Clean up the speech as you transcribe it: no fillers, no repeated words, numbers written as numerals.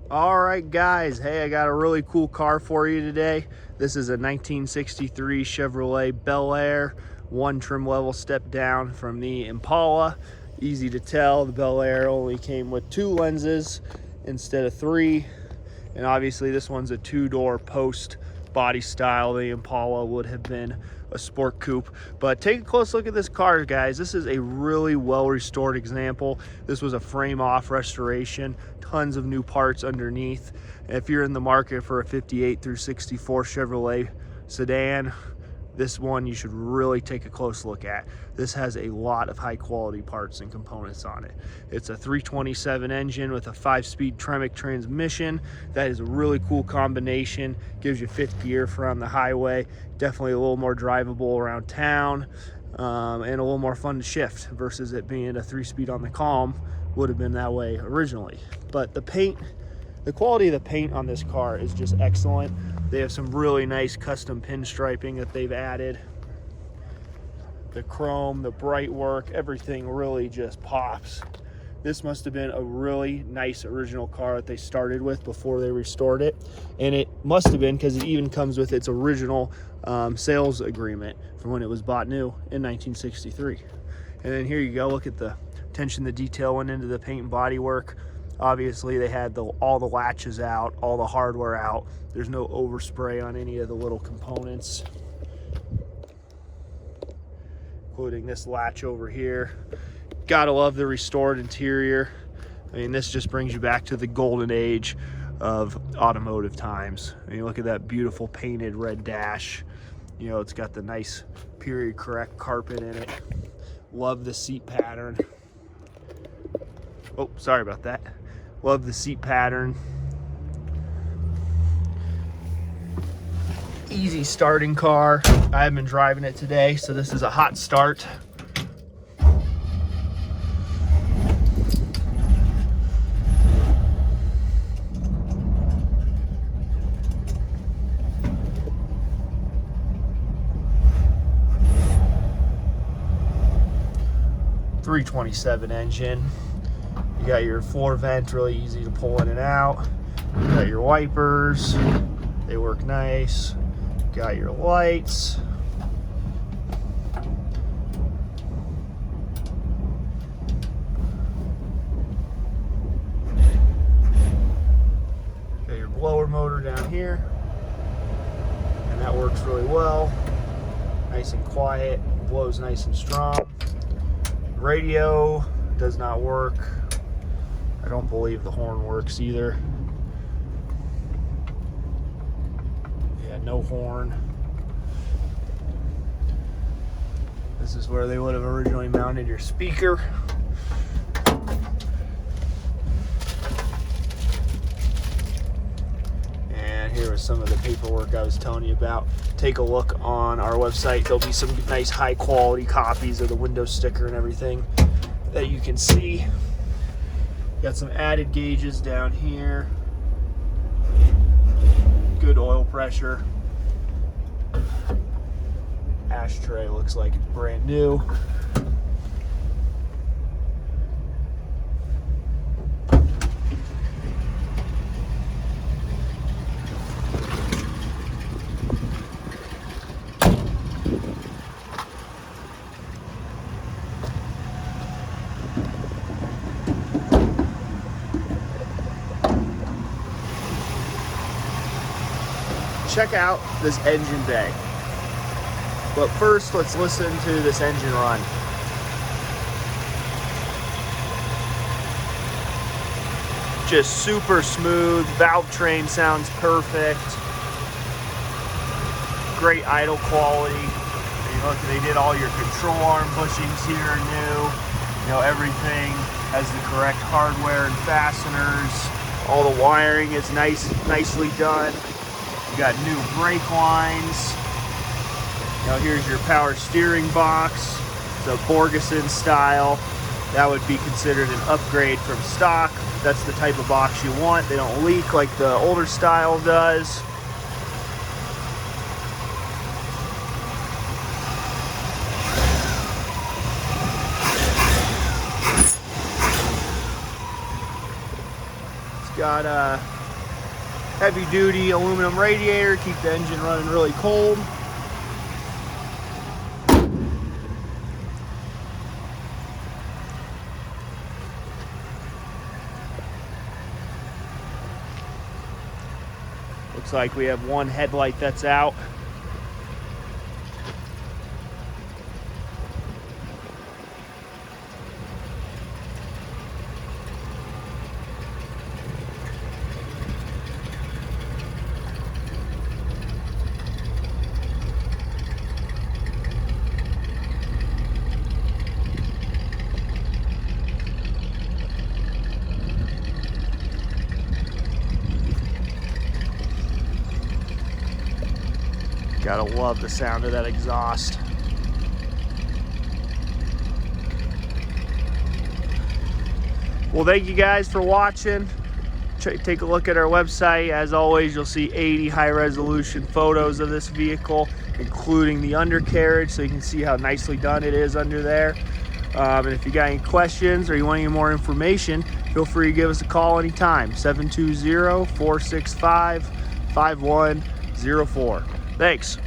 All right, guys. Hey, I got a really cool car for you today. This is a 1963 Chevrolet Bel Air, one trim level step down from the Impala. Easy to tell, the Bel Air only came with 2 lenses instead of 3. And obviously this one's a 2-door post body style. The Impala would have been a sport coupe. But take a close look at this car, guys. This is a really well restored example. This was a frame off restoration, tons of new parts underneath. If you're in the market for a 58 through 64 Chevrolet sedan, this one you should really take a close look at. This has a lot of high quality parts and components on it. It's a 327 engine with a 5-speed Tremec transmission. That is a really cool combination. Gives you 5th gear for on the highway. Definitely a little more drivable around town, and a little more fun to shift versus it being a 3-speed on the calm. Would have been that way originally. But the paint, the quality of the paint on this car is just excellent. They have some really nice custom pinstriping that they've added. The chrome, the bright work, everything really just pops. This must have been a really nice original car that they started with before they restored it. And it must have been because it even comes with its original sales agreement from when it was bought new in 1963. And then here you go, look at the attention to detail went into the paint and body work. Obviously they had all the latches out, all the hardware out. There's no overspray on any of the little components, including this latch over here. Gotta love the restored interior. I mean, this just brings you back to the golden age of automotive times. I mean, look at that beautiful painted red dash. You know, it's got the nice period correct carpet in it. Love the seat pattern. Oh, sorry about that. Love the seat pattern. Easy starting car. I have been driving it today, so this is a hot start. .327 engine. You got your floor vent, really easy to pull in and out. You got your wipers, they work nice. Got your lights. Got your blower motor down here, and that works really well. Nice and quiet, blows nice and strong. Radio does not work. I don't believe the horn works either. Yeah, no horn. This is where they would have originally mounted your speaker. And here is some of the paperwork I was telling you about. Take a look on our website. There'll be some nice high quality copies of the window sticker and everything that you can see. Got some added gauges down here. Good oil pressure. Ashtray looks like it's brand new. Check out this engine bay. But first, let's listen to this engine run. Just super smooth, valve train sounds perfect. Great idle quality. You look, they did all your control arm bushings here new. You know, everything has the correct hardware and fasteners. All the wiring is nicely done. You got new brake lines. Now here's your power steering box. It's a Borgeson style. That would be considered an upgrade from stock. That's the type of box you want. They don't leak like the older style does. It's got heavy duty aluminum radiator, keep the engine running really cold. Looks like we have one headlight that's out. Gotta love the sound of that exhaust. Well, thank you guys for watching. Take a look at our website. As always, you'll see 80 high-resolution photos of this vehicle, including the undercarriage, so you can see how nicely done it is under there. And if you got any questions or you want any more information, feel free to give us a call anytime. 720-465-5104. Thanks.